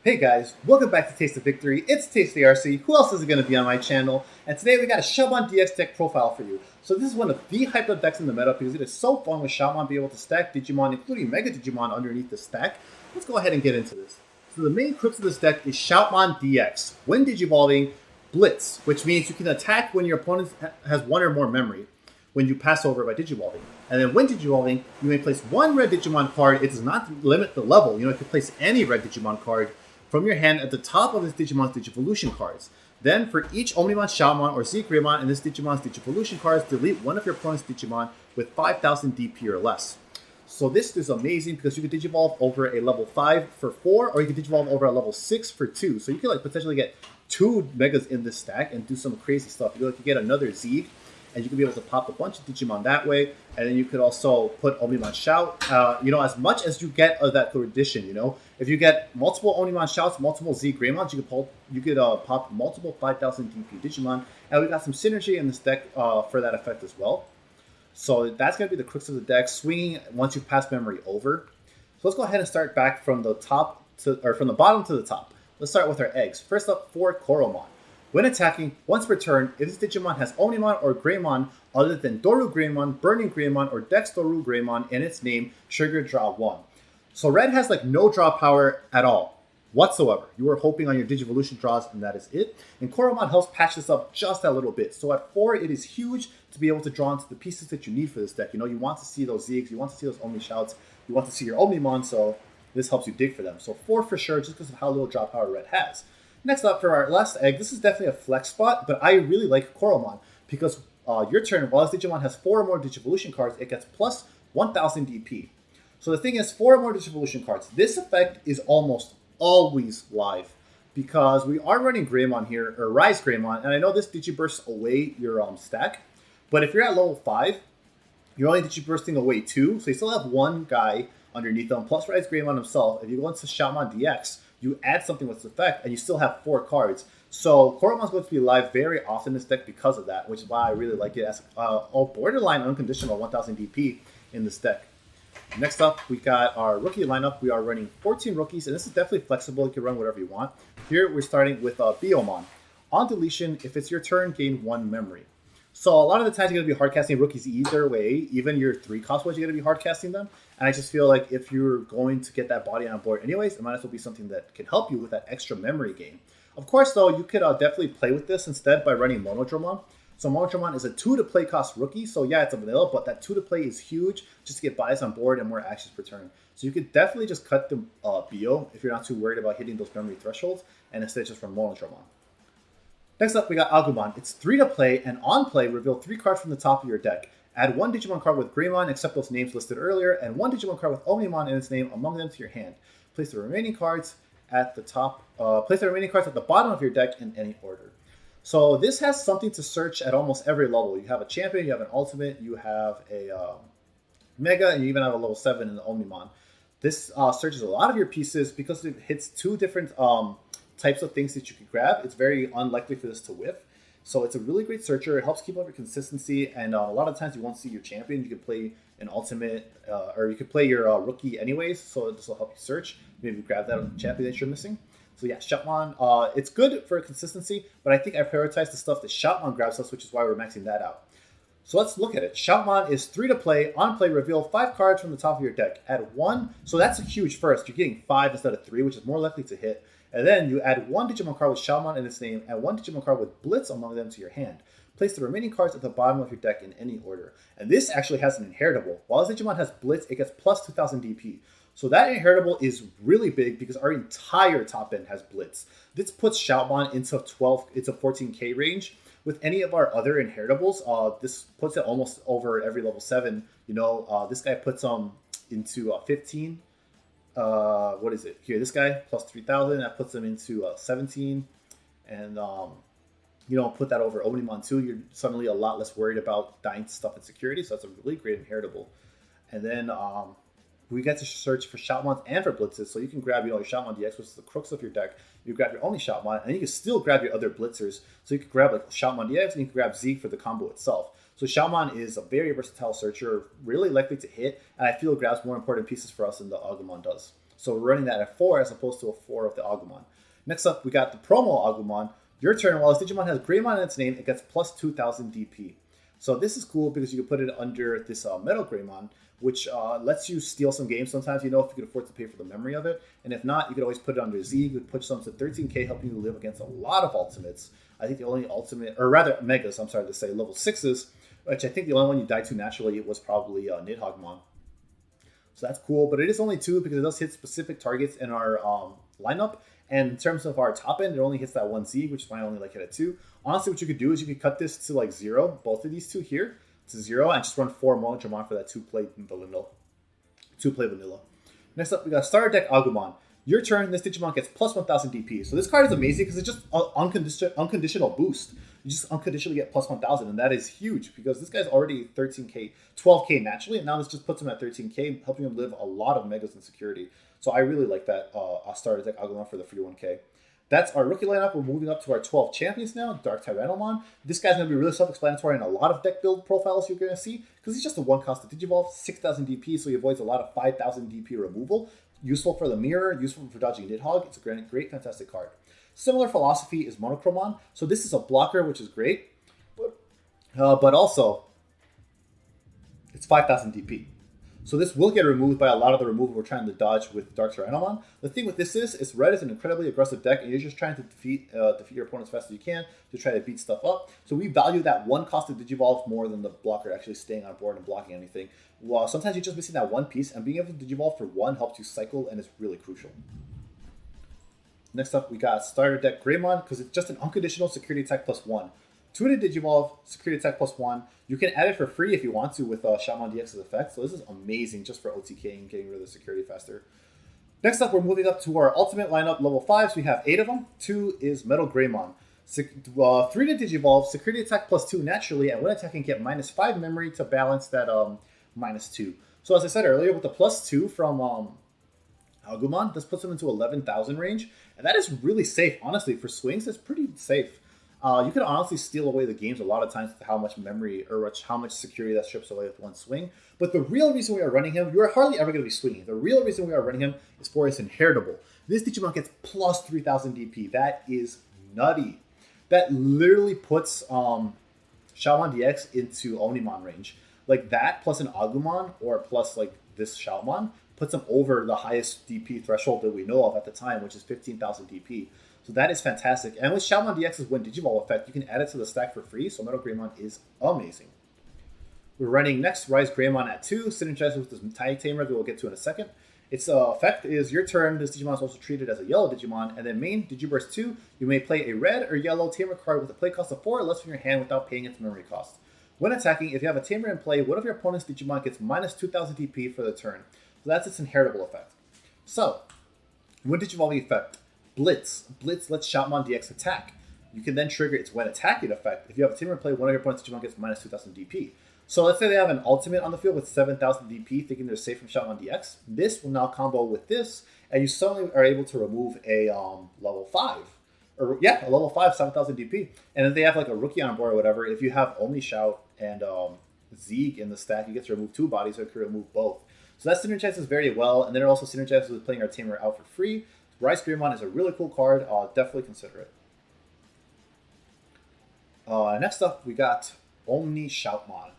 Hey guys, welcome back to Taste of Victory. It's Tasty RC. Who else is going to be on my channel? And today we got a Shoutmon DX deck profile for you. So this is one of the hyped up decks in the meta because it is so fun with Shoutmon being able to stack Digimon, including Mega Digimon underneath the stack. Let's go ahead and get into this. So the main crux of this deck is Shoutmon DX. When Digivolving, Blitz, which means you can attack when your opponent has one or more memory when you pass over by Digivolving. And then when Digivolving, you may place one red Digimon card. It does not limit the level. You can place any red Digimon card from your hand at the top of this Digimon's Digivolution cards. Then, for each Omnimon, Shoutmon, or ZeigGreymon in this Digimon's Digivolution cards, delete one of your opponent's Digimon with 5,000 DP or less. So this is amazing because you can Digivolve over a level 5 for 4, or you can Digivolve over a level 6 for 2. So you can potentially get 2 Megas in this stack and do some crazy stuff. You could get another Zeig, and you can be able to pop a bunch of Digimon that way. And then you could also put Omnimon Shout, as much as you get of that addition, If you get multiple Omnimon Shouts, multiple ZeigGreymons, you could pop multiple 5,000 DP Digimon. And we got some synergy in this deck for that effect as well. So that's going to be the crux of the deck, swinging once you pass memory over. So let's go ahead and start back from the from the bottom to the top. Let's start with our eggs. First up, for Koromon. When attacking, once per turn, if this Digimon has Omnimon or Greymon other than DoruGreymon, Burning Greymon, or DoruGreymon in its name, trigger draw 1. So red has no draw power at all, whatsoever. You are hoping on your Digivolution draws, and that is it. And Koromon helps patch this up just a little bit. So at 4, it is huge to be able to draw into the pieces that you need for this deck. You want to see those Zeigs, you want to see those Omni Shouts, you want to see your Omnimon, so this helps you dig for them. So 4 for sure, just because of how little draw power red has. Next up, for our last egg, this is definitely a flex spot, but I really like Koromon because your turn, while this Digimon has 4 or more Digivolution cards, it gets plus 1,000 DP. So the thing is, 4 or more Digivolution cards. This effect is almost always live because we are running Greymon here, or RizeGreymon, and I know this Digibursts away your stack, but if you're at level 5, you're only Digibursting away 2, so you still have 1 guy underneath them, plus RizeGreymon himself. If you go into Shoutmon DX, you add something with this effect, and you still have 4 cards. So Koromon's going to be live very often in this deck because of that, which is why I really like it as a borderline unconditional 1,000 DP in this deck. Next up, we got our rookie lineup. We are running 14 rookies, and this is definitely flexible. You can run whatever you want. Here, we're starting with Biyomon. On deletion, if it's your turn, gain 1 memory. So a lot of the times you're going to be hardcasting rookies either way. Even your 3-cost ones, you're going to be hardcasting them. And I just feel like if you're going to get that body on board anyways, it might as well be something that can help you with that extra memory gain. Of course, though, you could definitely play with this instead by running Monochromon. So Monochromon is a 2-to-play cost rookie. So yeah, it's a vanilla, but that 2-to-play is huge just to get bodies on board and more actions per turn. So you could definitely just cut the Bio if you're not too worried about hitting those memory thresholds, and instead just run Monochromon. Next up, we got Agumon. It's 3 to play, and on play, reveal 3 cards from the top of your deck. Add 1 Digimon card with Greymon, except those names listed earlier, and 1 Digimon card with Omnimon in its name among them to your hand. Place the remaining cards at the top. Place the remaining cards at the bottom of your deck in any order. So this has something to search at almost every level. You have a champion, you have an ultimate, you have a mega, and you even have a level 7 in the Omnimon. This searches a lot of your pieces because it hits 2 different types of things that you can grab. It's very unlikely for this to whiff. So it's a really great searcher. It helps keep up your consistency, and a lot of times you won't see your champion. You can play an ultimate, or you could play your rookie anyways, so this will help you search. Maybe grab that champion that you're missing. So yeah, Shoutmon, it's good for consistency, but I think I prioritize the stuff that Shoutmon grabs us, which is why we're maxing that out. So let's look at it. Shoutmon is 3 to play. On play, reveal 5 cards from the top of your deck. Add 1, so that's a huge first. You're getting 5 instead of 3, which is more likely to hit. And then you add 1 Digimon card with Shoutmon in its name and 1 Digimon card with Blitz among them to your hand. Place the remaining cards at the bottom of your deck in any order. And this actually has an inheritable. While this Digimon has Blitz, it gets plus 2,000 DP. So that inheritable is really big because our entire top end has Blitz. This puts Shoutmon into 14k range. With any of our other inheritables, this puts it almost over every level 7. This guy puts them into 15. What is it? Here, this guy, plus 3,000. That puts them into 17. And put that over Omnimon too. You're suddenly a lot less worried about dying to stuff in security. So that's a really great inheritable. And then we get to search for Shoutmons and for Blitzes. So you can grab, your Shoutmon DX, which is the crux of your deck. You grab your only Shoutmon, and you can still grab your other Blitzers. So you can grab Shoutmon DX, and you can grab Zeig for the combo itself. So Shoutmon is a very versatile searcher, really likely to hit, and I feel it grabs more important pieces for us than the Agumon does. So we're running that at 4 as opposed to a 4 of the Agumon. Next up, we got the promo Agumon. Your turn, while this Digimon has Greymon in its name, it gets plus 2000 DP. So this is cool because you can put it under this Metalgreymon, which lets you steal some games sometimes, if you can afford to pay for the memory of it. And if not, you could always put it under Z. You could push some to 13k, helping you live against a lot of ultimates. I think the only ultimate, or rather megas, I'm sorry to say, level 6s, which I think the only one you died to naturally was probably Nidhoggmon. So that's cool, but it is only 2 because it does hit specific targets in our lineup. And in terms of our top end, it only hits that 1 Z, which is why I only like it at 2. Honestly, what you could do is you could cut this to like 0, both of these two here, to 0, and just run 4 Monochromon for that 2-play vanilla. Next up, we got Starter Deck Agumon. Your turn, this Digimon gets plus 1000 DP. So this card is amazing because it's just an unconditional boost. You just unconditionally get plus 1000, and that is huge because this guy's already 13k, 12k naturally, and now this just puts him at 13k, helping him live a lot of megas in security. So I really like that Starter Deck Agumon for the free 1k. That's our rookie lineup. We're moving up to our 12 champions now. DarkTyrannomon. This guy's going to be really self-explanatory in a lot of deck build profiles you're going to see because he's just a one-cost to Digivolve, 6000 DP, so he avoids a lot of 5000 DP removal. Useful for the mirror, useful for dodging Nidhogg. It's a great, fantastic card. Similar philosophy is Monochromon. So this is a blocker, which is great, but also it's 5000 DP. So this will get removed by a lot of the removal we're trying to dodge with DarkTyrannomon. The thing with this is red is an incredibly aggressive deck, and you're just trying to defeat your opponent as fast as you can to try to beat stuff up. So we value that one cost of Digivolve more than the blocker actually staying on board and blocking anything. Well, sometimes you're just missing that one piece, and being able to Digivolve for 1 helps you cycle, and it's really crucial. Next up, we got Starter Deck Greymon, because it's just an unconditional security attack plus 1. 2 to Digivolve, security attack plus 1. You can add it for free if you want to with Shoutmon DX's effect. So this is amazing just for OTK and getting rid of the security faster. Next up, we're moving up to our ultimate lineup, level 5. So we have 8 of them. 2 is Metalgreymon. 3 to Digivolve, security attack plus 2 naturally, and when attacking, get -5 memory to balance that -2. So as I said earlier, with the plus 2 from Agumon, this puts him into 11,000 range. And that is really safe. Honestly, for swings, it's pretty safe. You can honestly steal away the games a lot of times with how much memory or how much security that strips away with one swing. But the real reason we are running him, you're hardly ever going to be swinging. The real reason we are running him is for his inheritable. This Digimon gets plus 3000 DP. That is nutty. That literally puts Shoutmon DX into Omnimon range. Like that plus an Agumon or plus like this Shoutmon puts him over the highest DP threshold that we know of at the time, which is 15,000 DP. So that is fantastic. And with Shoutmon DX's Win Digivolve effect, you can add it to the stack for free, so Metalgreymon is amazing. We're running next RizeGreymon at 2, synergizes with this Tai Tamer that we'll get to in a second. Its effect is your turn, this Digimon is also treated as a yellow Digimon, and then main, Digiburst 2, you may play a red or yellow Tamer card with a play cost of 4 or less from your hand without paying its memory cost. When attacking, if you have a Tamer in play, one of your opponent's Digimon gets -2000 DP for the turn. So that's its inheritable effect. So, Win Digivolve effect. Blitz. Blitz lets Shoutmon DX attack. You can then trigger its when attacking effect. If you have a Tamer in play, one of your opponent's Digimon gets -2000 DP. So let's say they have an ultimate on the field with 7000 DP, thinking they're safe from Shoutmon DX. This will now combo with this, and you suddenly are able to remove a level 5. A level 5, 7000 DP. And if they have like a rookie on board or whatever, if you have OmniShout and Zeig in the stack, you get to remove 2 bodies, or you can remove both. So that synergizes very well, and then it also synergizes with playing our Tamer out for free. RizeGreymon is a really cool card. Definitely consider it. Next up, we got OmniShoutmon.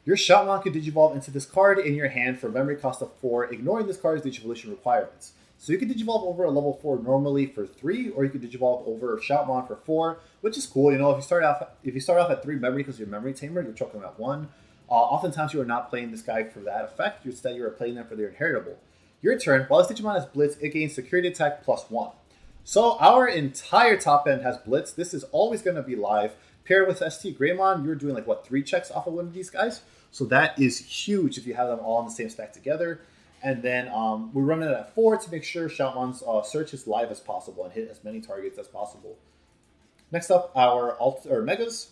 Your Shoutmon can Digivolve into this card in your hand for a memory cost of 4, ignoring this card's Digivolution requirements. So you can Digivolve over a level 4 normally for 3, or you can Digivolve over Shoutmon for 4, which is cool. If you start off at 3 memory because you're Memory Tamer, you're choking at 1. Oftentimes you are not playing this guy for that effect. Instead, you are playing them for their inheritable. Your turn, while this Digimon has Blitz, it gains security attack plus 1. So our entire top end has Blitz. This is always going to be live. Paired with ZeigGreymon, you're doing 3 checks off of one of these guys. So that is huge if you have them all in the same stack together. And then we're running it at 4 to make sure Shoutmon's search is live as possible and hit as many targets as possible. Next up, our megas.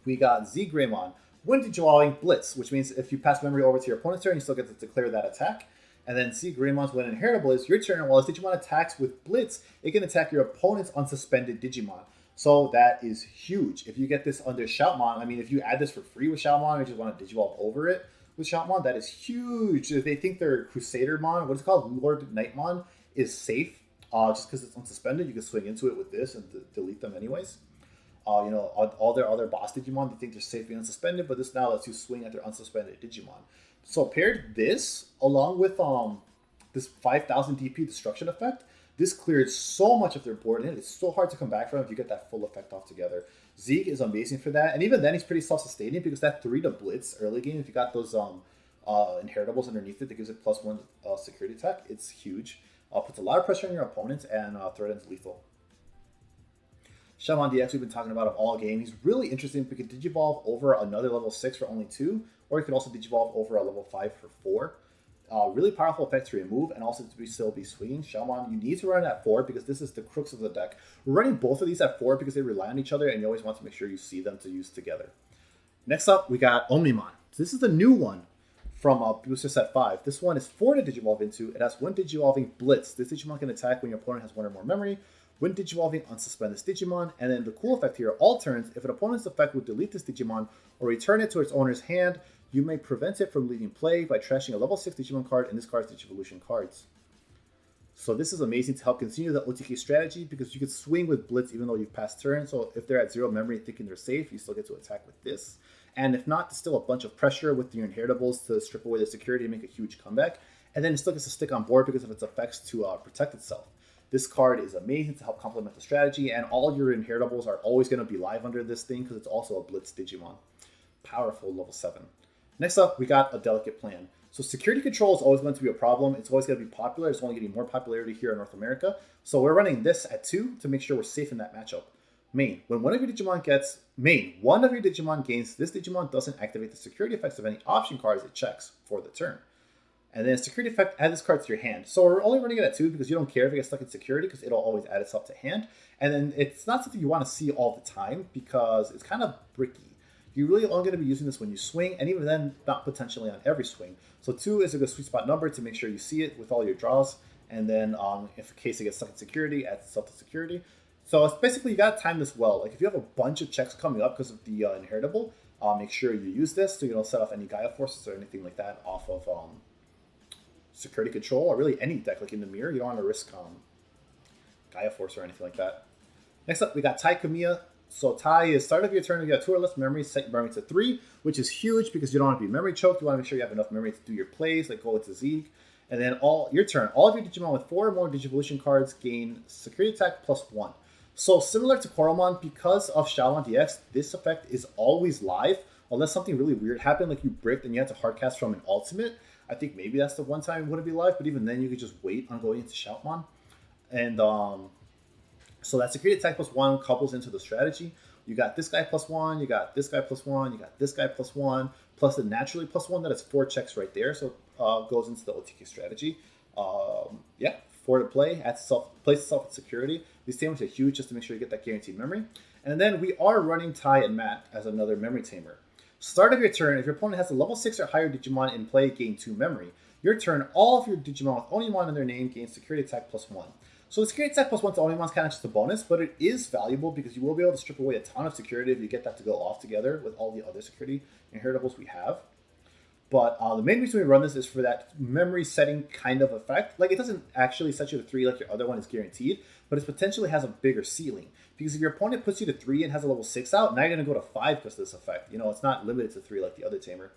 We got ZeigGreymon. When Digivolving Blitz, which means if you pass memory over to your opponent's turn, you still get to declare that attack. And then ZeigGreymon's when inheritable is your turn, while this Digimon attacks with Blitz, it can attack your opponent's unsuspended Digimon. So that is huge. If you get this under Shoutmon, I mean, if you add this for free with Shoutmon or you just want to Digivolve over it, with Shoutmon. That is huge. If they think their Crusadermon, what is it called, Lord Knightmon, is safe, just because it's unsuspended, you can swing into it with this and delete them anyways. You know, all their other boss Digimon, they think they're safe being unsuspended, but this now lets you swing at their unsuspended Digimon. So paired this along with this 5000 DP destruction effect, this cleared so much of their board, and it's so hard to come back from if you get that full effect off together. Zeig is amazing for that, and even then he's pretty self-sustaining because that 3 to blitz early game, if you got those inheritables underneath it that gives it +1 security attack, it's huge. Puts a lot of pressure on your opponents and threatens lethal. Shoutmon DX, we've been talking about him all game. He's really interesting because he can Digivolve over another level 6 for only 2, or he can also Digivolve over a level 5 for 4. Really powerful effect to remove and also to still be swinging. Shoutmon, you need to run at 4 because this is the crux of the deck. We're running both of these at 4 because they rely on each other and you always want to make sure you see them to use together. Next up, we got Omnimon. So this is the new one from Booster Set 5. This one is 4 to Digivolve into. It has 1 Digivolving Blitz. This Digimon can attack when your opponent has 1 or more memory. When Digivolving, unsuspend this Digimon. And then the cool effect here, all turns, if an opponent's effect would delete this Digimon or return it to its owner's hand, you may prevent it from leaving play by trashing a level 6 Digimon card in this card's Digivolution cards. So this is amazing to help continue the OTK strategy because you can swing with Blitz even though you've passed turn. So if they're at 0 memory thinking they're safe, you still get to attack with this. And if not, there's still a bunch of pressure with your inheritables to strip away the security and make a huge comeback. And then it still gets to stick on board because of its effects to protect itself. This card is amazing to help complement the strategy, and all your inheritables are always going to be live under this thing because it's also a Blitz Digimon. Powerful level 7. Next up, we got a delicate plan. So security control is always going to be a problem. It's always going to be popular. It's only getting more popularity here in North America. So we're running this at 2 to make sure we're safe in that matchup. Main, when one of your Digimon gains, this Digimon doesn't activate the security effects of any option cards it checks for the turn. And then security effect, add this card to your hand. So we're only running it at 2 because you don't care if it gets stuck in security because it'll always add itself to hand. And then it's not something you want to see all the time because it's kind of bricky. You're really only going to be using this when you swing, and even then, not potentially on every swing. So 2 is a good sweet spot number to make sure you see it with all your draws. And then if in case it gets stuck in security, add itself to security. So it's basically, you got to time this well. Like if you have a bunch of checks coming up because of the inheritable, make sure you use this so you don't set off any Gaia Forces or anything like that off of security control, or really any deck like in the mirror. You don't want to risk Gaia Force or anything like that. Next up, we got Tai Kamiya. So Tai is start of your turn, you got 2 or less memories, set your memory to 3, which is huge because you don't want to be memory choked. You want to make sure you have enough memory to do your plays, like go into Zeig. And then your turn, all of your Digimon with 4 or more Digivolution cards gain security attack +1. So similar to Koromon, because of Shoutmon DX, this effect is always live, unless something really weird happened, like you bricked and you had to hardcast from an ultimate. I think maybe that's the one time it wouldn't be live, but even then you could just wait on going into Shoutmon. And so that security attack +1 couples into the strategy. You got this guy +1, you got this guy +1, you got this guy +1, plus the naturally +1 that is 4 checks right there. So goes into the OTK strategy. Yeah, 4 to play, place itself in security. These tamers are huge just to make sure you get that guaranteed memory. And then we are running Tai and Matt as another memory tamer. Start of your turn, if your opponent has a level 6 or higher Digimon in play, gain 2 memory. Your turn, all of your Digimon with Omnimon in their name gain security attack +1. So the security attack +1 to Omnimon is kind of just a bonus, but it is valuable because you will be able to strip away a ton of security if you get that to go off together with all the other security inheritables we have. But the main reason we run this is for that memory setting kind of effect. Like, it doesn't actually set you to 3 like your other one is guaranteed, but it potentially has a bigger ceiling. Because if your opponent puts you to 3 and has a level 6 out, now you're going to go to 5 because of this effect. You know, it's not limited to 3 like the other tamer.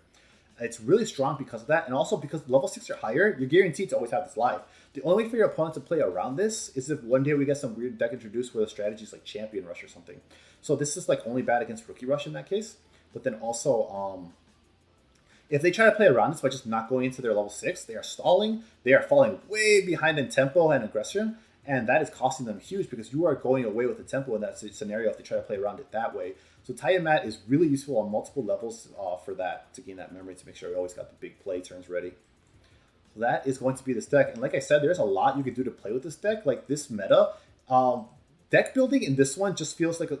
It's really strong because of that, and also because level 6 or higher, you're guaranteed to always have this live. The only way for your opponent to play around this is if one day we get some weird deck introduced where the strategy is like Champion Rush or something. So this is like only bad against Rookie Rush in that case. But then also, if they try to play around this by just not going into their level 6, they are stalling, they are falling way behind in tempo and aggression, and that is costing them huge because you are going away with the tempo in that scenario if they try to play around it that way. So Tai and Matt is really useful on multiple levels for that, to gain that memory, to make sure we always got the big play turns ready. So that is going to be this deck. And like I said, there's a lot you can do to play with this deck. Like this meta, deck building in this one just feels like,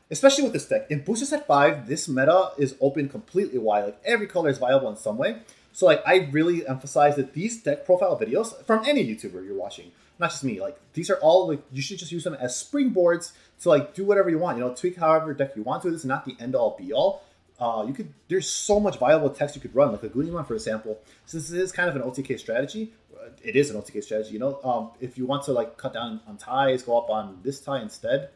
especially with this deck. In Booster Set 5, this meta is open completely wide. Like every color is viable in some way. So like I really emphasize that these deck profile videos from any YouTuber you're watching, not just me, like these are all like, you should just use them as springboards to like do whatever you want, you know, tweak however deck you want to. This is not the end all be all. there's so much viable text you could run, like Agunimon, for example. Since this is kind of an OTK strategy, it is an OTK strategy, you know. If you want to like cut down on ties, go up on this tie instead,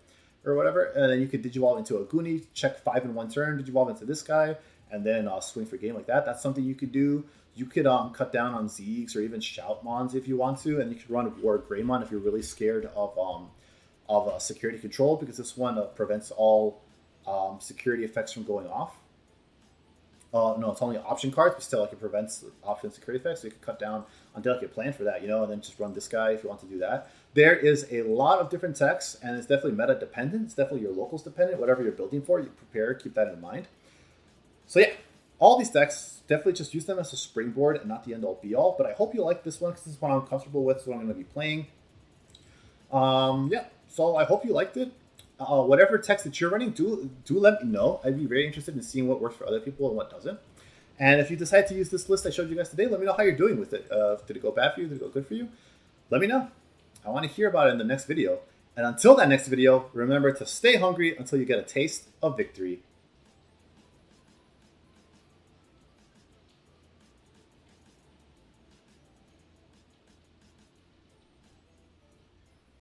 or whatever, and then you could digivolve into a Guni, check 5 in 1 turn, digivolve into this guy, and then swing for game like that. That's something you could do. You could cut down on Zeigs or even Shoutmons if you want to, and you could run RizeGreymon if you're really scared of security control, because this one prevents all security effects from going off. No, it's only option cards, but still, like, it prevents option security effects. So you can cut down on delicate plan for that, you know, and then just run this guy if you want to do that. There is a lot of different techs, and it's definitely meta dependent. It's definitely your locals dependent. Whatever you're building for, you prepare, keep that in mind. So yeah, all these decks, definitely just use them as a springboard and not the end all be all. But I hope you like this one, because this is what I'm comfortable with, so I'm going to be playing. Yeah, so I hope you liked it. Whatever text that you're running, do let me know. I'd be very interested in seeing what works for other people and what doesn't. And if you decide to use this list I showed you guys today, let me know how you're doing with it. Did it go bad for you? Did it go good for you? Let me know. I want to hear about it in the next video. And until that next video, remember to stay hungry until you get a taste of victory.